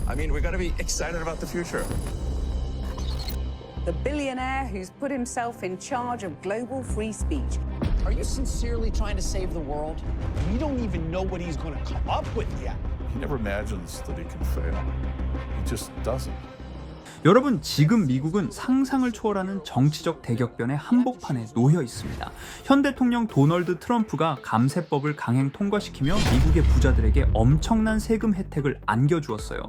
I mean, we gotta be excited about the future. The billionaire who's put himself in charge of global free speech. Are you sincerely trying to save the world? We don't even know what he's going to come up with yet. He never imagines that he can fail. He just doesn't. 여러분, 지금 미국은 상상을 초월하는 정치적 대격변의 한복판에 놓여 있습니다. 현 대통령 도널드 트럼프가 감세법을 강행 통과시키며 미국의 부자들에게 엄청난 세금 혜택을 안겨주었어요.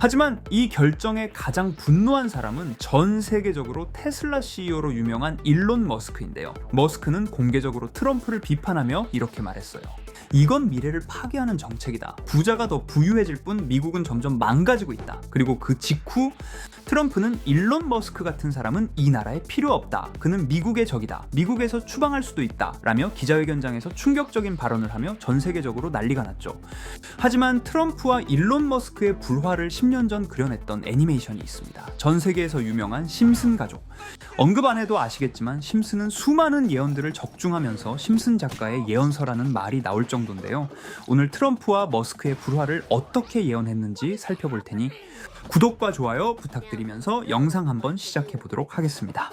하지만 이 결정에 가장 분노한 사람은 전 세계적으로 테슬라 CEO로 유명한 일론 머스크인데요. 머스크는 공개적으로 트럼프를 비판하며 이렇게 말했어요. 이건 미래를 파괴하는 정책이다. 부자가 더 부유해질 뿐 미국은 점점 망가지고 있다. 그리고 그 직후 트럼프는 일론 머스크 같은 사람은 이 나라에 필요 없다. 그는 미국의 적이다. 미국에서 추방할 수도 있다. 라며 기자회견장에서 충격적인 발언을 하며 전 세계적으로 난리가 났죠. 하지만 트럼프와 일론 머스크의 불화를 10년 전 그려냈던 애니메이션이 있습니다. 전 세계에서 유명한 심슨 가족. 언급 안 해도 아시겠지만 심슨은 수많은 예언들을 적중하면서 심슨 작가의 예언서라는 말이 나올 정도인데요. 오늘 트럼프와 머스크의 불화를 어떻게 예언했는지 살펴볼 테니 구독과 좋아요 부탁드리면서 영상 한번 시작해 보도록 하겠습니다.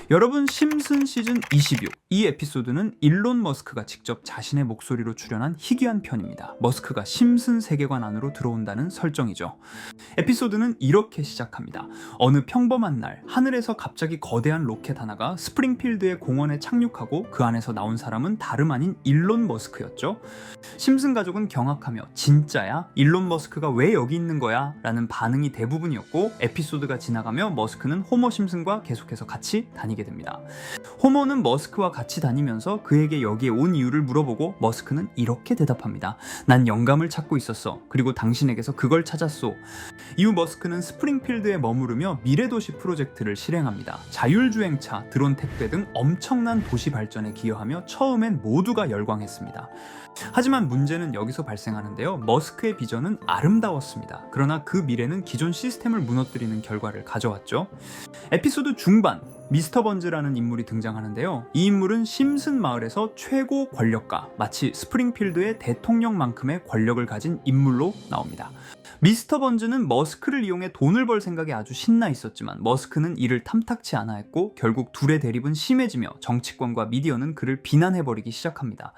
여러분, 심슨 시즌 26. 이 에피소드는 일론 머스크가 직접 자신의 목소리로 출연한 희귀한 편입니다. 머스크가 심슨 세계관 안으로 들어온다는 설정이죠. 에피소드는 이렇게 시작합니다. 어느 평범한 날, 하늘에서 갑자기 거대한 로켓 하나가 스프링필드의 공원에 착륙하고 그 안에서 나온 사람은 다름 아닌 일론 머스크였죠. 심슨 가족은 경악하며 진짜야? 일론 머스크가 왜 여기 있는 거야? 라는 반응이 대부분이었고, 에피소드가 지나가며 머스크는 호머 심슨과 계속해서 같이 다니게 됩니다. 호머는 머스크와 같이 다니면서 그에게 여기에 온 이유를 물어보고 머스크는 이렇게 대답합니다. 난 영감을 찾고 있었어. 그리고 당신에게서 그걸 찾았소. 이후 머스크는 스프링필드에 머무르며 미래도시 프로젝트를 실행합니다. 자율주행차, 드론 택배 등 엄청난 도시 발전에 기여하며 처음엔 모두가 열광했습니다. 하지만 문제는 여기서 발생하는데요. 머스크의 비전은 아름다웠습니다. 그러나 그 미래는 기존 시스템을 무너뜨리는 결과를 가져왔죠. 에피소드 중반, 미스터 번즈라는 인물이 등장하는데요. 이 인물은 심슨 마을에서 최고 권력가, 마치 스프링필드의 대통령만큼의 권력을 가진 인물로 나옵니다. 미스터 번즈는 머스크를 이용해 돈을 벌 생각에 아주 신나 있었지만 머스크는 이를 탐탁치 않아 했고 결국 둘의 대립은 심해지며 정치권과 미디어는 그를 비난해버리기 시작합니다.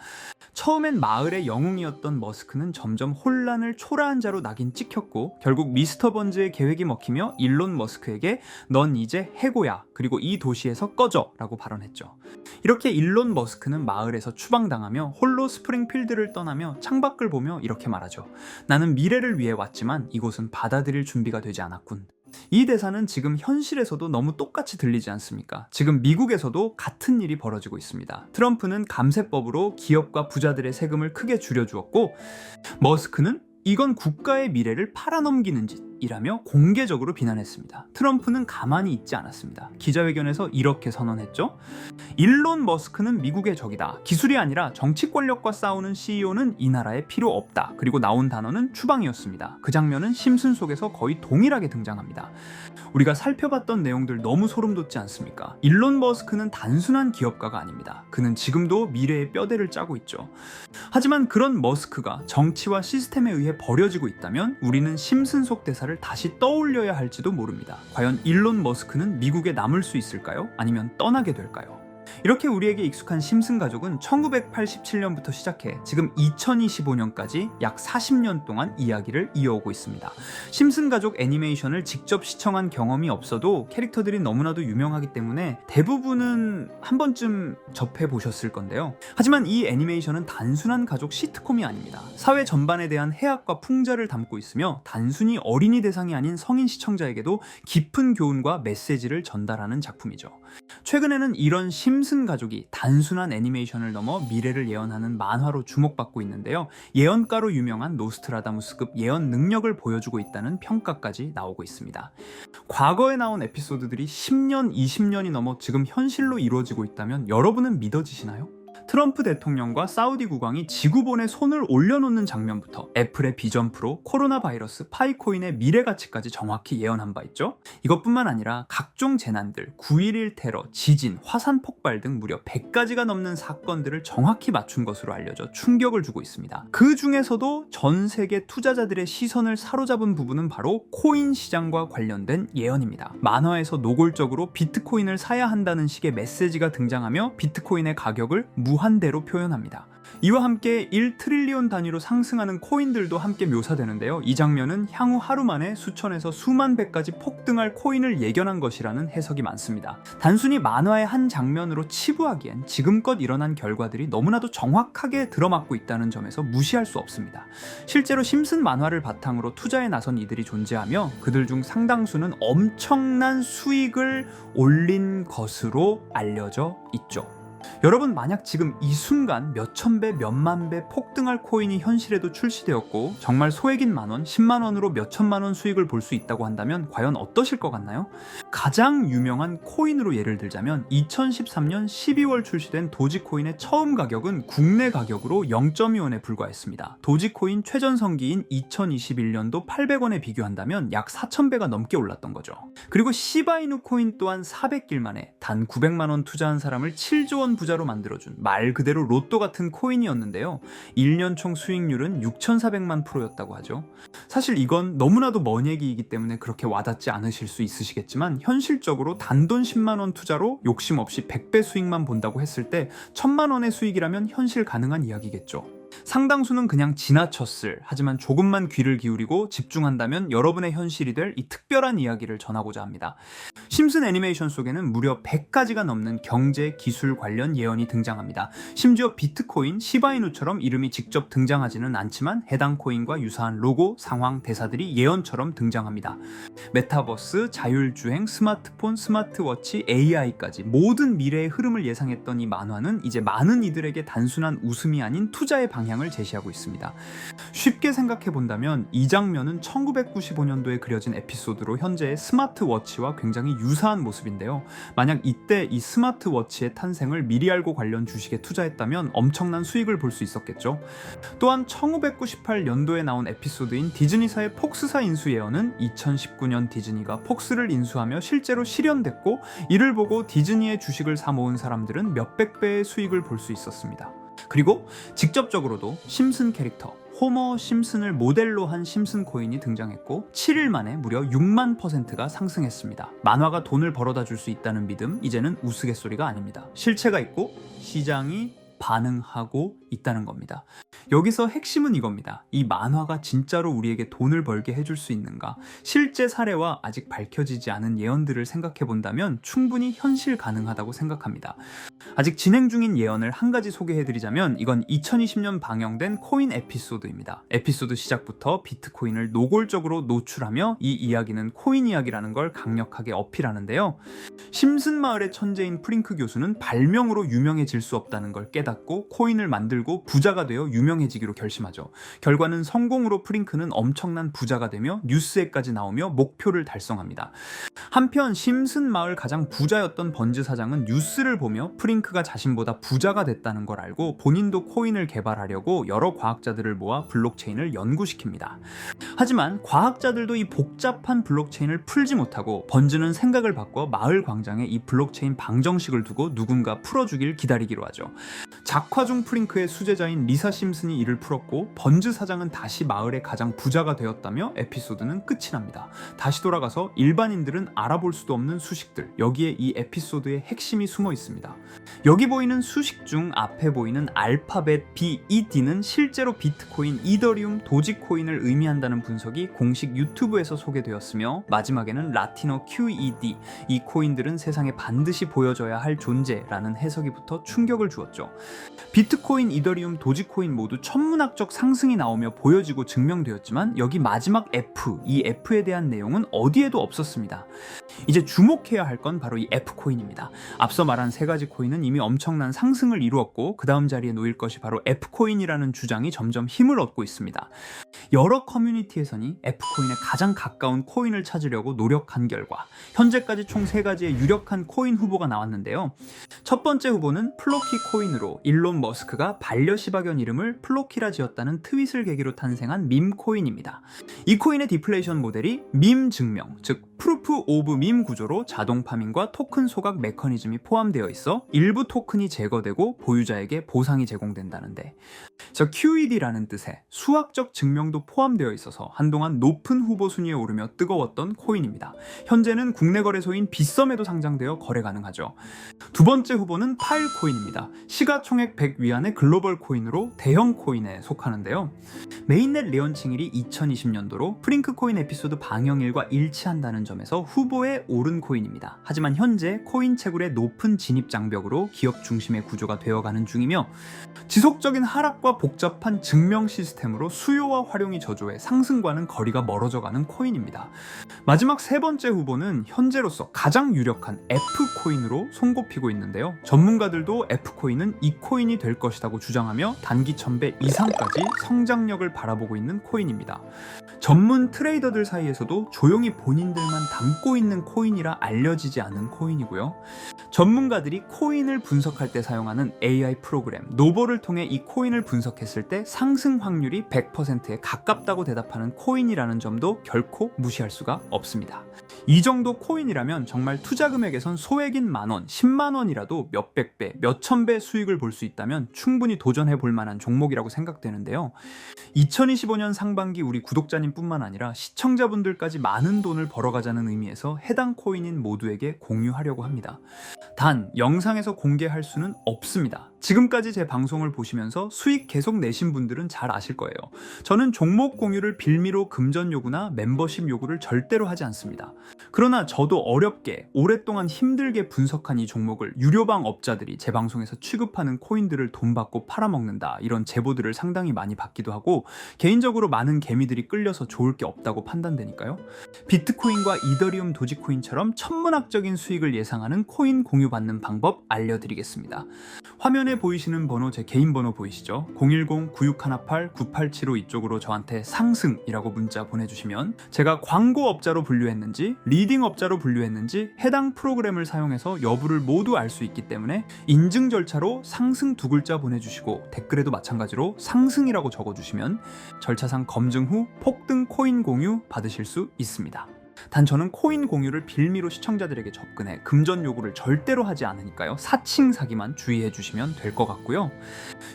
처음엔 마을의 영웅이었던 머스크는 점점 혼란을 초래한 자로 낙인 찍혔고 결국 미스터 번즈의 계획이 먹히며 일론 머스크에게 넌 이제 해고야. 그리고 이 도시에서 꺼져 라고 발언했죠. 이렇게 일론 머스크는 마을에서 추방당하며 홀로 스프링필드를 떠나며 창밖을 보며 이렇게 말하죠. 나는 미래를 위해 왔지만 이곳은 받아들일 준비가 되지 않았군. 이 대사는 지금 현실에서도 너무 똑같이 들리지 않습니까? 지금 미국에서도 같은 일이 벌어지고 있습니다. 트럼프는 감세법으로 기업과 부자들의 세금을 크게 줄여주었고 머스크는 이건 국가의 미래를 팔아넘기는 짓이라며 공개적으로 비난했습니다. 트럼프는 가만히 있지 않았습니다. 기자회견에서 이렇게 선언했죠. 일론 머스크는 미국의 적이다. 기술이 아니라 정치 권력과 싸우는 CEO는 이 나라에 필요 없다. 그리고 나온 단어는 추방이었습니다. 그 장면은 심슨 속에서 거의 동일하게 등장합니다. 우리가 살펴봤던 내용들 너무 소름 돋지 않습니까? 일론 머스크는 단순한 기업가가 아닙니다. 그는 지금도 미래의 뼈대를 짜고 있죠. 하지만 그런 머스크가 정치와 시스템에 의해 버려지고 있다면 우리는 심슨 속 대사를 다시 떠올려야 할지도 모릅니다. 과연 일론 머스크는 미국에 남을 수 있을까요? 아니면 떠나게 될까요? 이렇게 우리에게 익숙한 심슨 가족은 1987년부터 시작해 지금 2025년까지 약 40년 동안 이야기를 이어오고 있습니다. 심슨 가족 애니메이션을 직접 시청한 경험이 없어도 캐릭터들이 너무나도 유명하기 때문에 대부분은 한 번쯤 접해보셨을 건데요. 하지만 이 애니메이션은 단순한 가족 시트콤이 아닙니다. 사회 전반에 대한 해악과 풍자를 담고 있으며 단순히 어린이 대상이 아닌 성인 시청자에게도 깊은 교훈과 메시지를 전달하는 작품이죠. 최근에는 이런 심슨 가족이 단순한 애니메이션을 넘어 미래를 예언하는 만화로 주목받고 있는데요. 예언가로 유명한 노스트라다무스급 예언 능력을 보여주고 있다는 평가까지 나오고 있습니다. 과거에 나온 에피소드들이 10년, 20년이 넘어 지금 현실로 이루어지고 있다면 여러분은 믿어지시나요? 트럼프 대통령과 사우디 국왕이 지구본에 손을 올려놓는 장면부터 애플의 비전 프로, 코로나 바이러스, 파이코인의 미래 가치까지 정확히 예언한 바 있죠. 이것뿐만 아니라 각종 재난들, 9.11 테러, 지진, 화산 폭발 등 무려 100가지가 넘는 사건들을 정확히 맞춘 것으로 알려져 충격을 주고 있습니다. 그 중에서도 전 세계 투자자들의 시선을 사로잡은 부분은 바로 코인 시장과 관련된 예언입니다. 만화에서 노골적으로 비트코인을 사야 한다는 식의 메시지가 등장하며 비트코인의 가격을 무한대로 표현합니다. 이와 함께 1트릴리온 단위로 상승하는 코인들도 함께 묘사되는데요. 이 장면은 향후 하루 만에 수천에서 수만 배까지 폭등할 코인을 예견한 것이라는 해석이 많습니다. 단순히 만화의 한 장면으로 치부하기엔 지금껏 일어난 결과들이 너무나도 정확하게 들어맞고 있다는 점에서 무시할 수 없습니다. 실제로 심슨 만화를 바탕으로 투자에 나선 이들이 존재하며 그들 중 상당수는 엄청난 수익을 올린 것으로 알려져 있죠. 여러분, 만약 지금 이 순간 몇천 배, 몇만 배 폭등할 코인이 현실에도 출시되었고 정말 소액인 만원, 10만원으로 몇천만원 수익을 볼 수 있다고 한다면 과연 어떠실 것 같나요? 가장 유명한 코인으로 예를 들자면 2013년 12월 출시된 도지코인의 처음 가격은 국내 가격으로 0.2원에 불과했습니다. 도지코인 최전성기인 2021년도 800원에 비교한다면 약 4,000배가 넘게 올랐던 거죠. 그리고 시바이누 코인 또한 400길 만에 단 900만원 투자한 사람을 7조 원 부자로 만들어준 말 그대로 로또 같은 코인이었는데요. 1년 총 수익률은 6,400만 %였다고 하죠. 사실 이건 너무나도 먼 얘기이기 때문에 그렇게 와닿지 않으실 수 있으시겠지만 현실적으로 단돈 10만원 투자로 욕심 없이 100배 수익만 본다고 했을 때 1,000만원의 수익이라면 현실 가능한 이야기겠죠. 상당수는 그냥 지나쳤을, 하지만 조금만 귀를 기울이고 집중한다면 여러분의 현실이 될 이 특별한 이야기를 전하고자 합니다. 심슨 애니메이션 속에는 무려 100가지가 넘는 경제, 기술 관련 예언이 등장합니다. 심지어 비트코인, 시바이누처럼 이름이 직접 등장하지는 않지만 해당 코인과 유사한 로고, 상황, 대사들이 예언처럼 등장합니다. 메타버스, 자율주행, 스마트폰, 스마트워치, AI까지 모든 미래의 흐름을 예상했던 이 만화는 이제 많은 이들에게 단순한 웃음이 아닌 투자의 방향을 제시하고 있습니다. 쉽게 생각해 본다면 이 장면은 1995년도에 그려진 에피소드로 현재의 스마트워치와 굉장히 유사한 모습인데요. 만약 이때 이 스마트워치의 탄생을 미리 알고 관련 주식에 투자했다면 엄청난 수익을 볼 수 있었겠죠. 또한 1998년도에 나온 에피소드인 디즈니사의 폭스사 인수 예언은 2019년 디즈니가 폭스를 인수하며 실제로 실현됐고, 이를 보고 디즈니의 주식을 사 모은 사람들은 몇백 배의 수익을 볼 수 있었습니다. 그리고 직접적으로도 심슨 캐릭터 호머 심슨을 모델로 한 심슨 코인이 등장했고 7일 만에 무려 6만 %가 상승했습니다. 만화가 돈을 벌어다 줄 수 있다는 믿음, 이제는 우스갯소리가 아닙니다. 실체가 있고 시장이 반응하고 있다는 겁니다. 여기서 핵심은 이겁니다. 이 만화가 진짜로 우리에게 돈을 벌게 해줄 수 있는가? 실제 사례와 아직 밝혀지지 않은 예언들을 생각해 본다면 충분히 현실 가능하다고 생각합니다. 아직 진행 중인 예언을 한 가지 소개해드리자면 이건 2020년 방영된 코인 에피소드입니다. 에피소드 시작부터 비트코인을 노골적으로 노출하며 이 이야기는 코인 이야기라는 걸 강력하게 어필하는데요. 심슨 마을의 천재인 프링크 교수는 발명으로 유명해질 수 없다는 걸 깨닫고 코인을 만들고 부자가 되어 유명해지기로 결심하죠. 결과는 성공으로 프링크는 엄청난 부자가 되며 뉴스에까지 나오며 목표를 달성합니다. 한편 심슨 마을 가장 부자였던 번즈 사장은 뉴스를 보며 프링크가 자신보다 부자가 됐다는 걸 알고 본인도 코인을 개발하려고 여러 과학자들을 모아 블록체인을 연구시킵니다. 하지만 과학자들도 이 복잡한 블록체인을 풀지 못하고 번즈는 생각을 바꿔 마을 광장에 이 블록체인 방정식을 두고 누군가 풀어주길 기다리기로 하죠. 작화 중 프링크의 수제자인 리사 심슨이 이를 풀었고 번즈 사장은 다시 마을의 가장 부자가 되었다며 에피소드는 끝이 납니다. 다시 돌아가서 일반인들은 알아볼 수도 없는 수식들, 여기에 이 에피소드의 핵심이 숨어 있습니다. 여기 보이는 수식 중 앞에 보이는 알파벳 BED는 실제로 비트코인, 이더리움, 도지코인을 의미한다는 분석이 공식 유튜브에서 소개되었으며 마지막에는 라틴어 QED, 이 코인들은 세상에 반드시 보여줘야 할 존재라는 해석이 붙어 충격을 주었죠. 비트코인, 이더리움, 도지코인 모두 천문학적 상승이 나오며 보여지고 증명되었지만 여기 마지막 F, 이 F에 대한 내용은 어디에도 없었습니다. 이제 주목해야 할 건 바로 이 F코인입니다. 앞서 말한 세 가지 코인은 이미 엄청난 상승을 이루었고 그 다음 자리에 놓일 것이 바로 F코인이라는 주장이 점점 힘을 얻고 있습니다. 여러 커뮤니티에서는 F코인에 가장 가까운 코인을 찾으려고 노력한 결과 현재까지 총 3가지의 유력한 코인 후보가 나왔는데요. 첫 번째 후보는 플로키 코인으로 일론 머스크가 반려시바견 이름을 플로키라 지었다는 트윗을 계기로 탄생한 밈 코인입니다. 이 코인의 디플레이션 모델이 밈 증명, 즉 프루프 오브 밈 구조로 자동 파밍과 토큰 소각 메커니즘이 포함되어 있어 일부 토큰이 제거되고 보유자에게 보상이 제공된다는데, 저 QED라는 뜻의 수학적 증명도 포함되어 있어서 한동안 높은 후보 순위에 오르며 뜨거웠던 코인입니다. 현재는 국내 거래소인 빗썸에도 상장되어 거래 가능하죠. 두 번째 후보는 파일코인입니다. 시가총액 100 위안의 글로벌 코인으로 대형 코인에 속하는데요. 메인넷 레언칭일이 2020년도로 프링크 코인 에피소드 방영일과 일치한다는 점에서 후보에 오른 코인입니다. 하지만 현재 코인 채굴의 높은 진입 장벽으로 기업 중심의 구조가 되어가는 중이며 지속적인 하락과 복잡한 증명 시스템으로 수요와 활용이 저조해 상승과는 거리가 멀어져가는 코인입니다. 마지막 세 번째 후보는 현재로서 가장 유력한 F코인으로 손꼽히고 있는데요. 전문가들도 F코인은 이 코인이 될 것이라고 주장하며 단기 1000배 이상까지 성장력을 바라보고 있는 코인입니다. 전문 트레이더들 사이에서도 조용히 본인들만 담고 있는 코인이라 알려지지 않은 코인이고요. 전문가들이 코인을 분석할 때 사용하는 AI 프로그램 노버를 통해 이 코인을 분석했을 때 상승 확률이 100%에 가깝다고 대답하는 코인이라는 점도 결코 무시할 수가 없습니다. 이 정도 코인이라면 정말 투자 금액에선 소액인 만원, 10만원이라도 몇백 배, 몇천 배 수익을 볼 수 있다면 충분히 도전해 볼 만한 종목이라고 생각되는데요. 2025년 상반기 우리 구독자님뿐만 아니라 시청자분들까지 많은 돈을 벌어가자는 의미에서 해당 코인인 모두에게 공유하려고 합니다. 단, 영상에서 공개할 수는 없습니다. 지금까지 제 방송을 보시면서 수익 계속 내신 분들은 잘 아실 거예요. 저는 종목 공유를 빌미로 금전 요구나 멤버십 요구를 절대로 하지 않습니다. 그러나 저도 어렵게 오랫동안 힘들게 분석한 이 종목을 유료방 업자들이 제 방송에서 취급하는 코인들을 돈 받고 팔아먹는다, 이런 제보들을 상당히 많이 받기도 하고 개인적으로 많은 개미들이 끌려서 좋을 게 없다고 판단되니까요. 비트코인과 이더리움 도지코인처럼 천문학적인 수익을 예상하는 코인 공유받는 방법 알려드리겠습니다. 화면에 보이시는 번호, 제 개인 번호 보이시죠? 010-9618-9875 이쪽으로 저한테 상승이라고 문자 보내주시면 제가 광고업자로 분류했는지 리딩업자로 분류했는지 해당 프로그램을 사용해서 여부를 모두 알 수 있기 때문에 인증 절차로 상승 2글자 보내주시고 댓글에도 마찬가지로 상승이라고 적어주시면 절차상 검증 후 폭등 코인 공유 받으실 수 있습니다. 단 저는 코인 공유를 빌미로 시청자들에게 접근해 금전 요구를 절대로 하지 않으니까요. 사칭 사기만 주의해 주시면 될 것 같고요.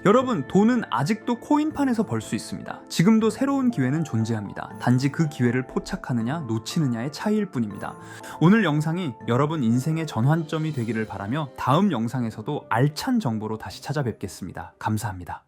여러분, 돈은 아직도 코인판에서 벌 수 있습니다. 지금도 새로운 기회는 존재합니다. 단지 그 기회를 포착하느냐 놓치느냐의 차이일 뿐입니다. 오늘 영상이 여러분 인생의 전환점이 되기를 바라며 다음 영상에서도 알찬 정보로 다시 찾아뵙겠습니다. 감사합니다.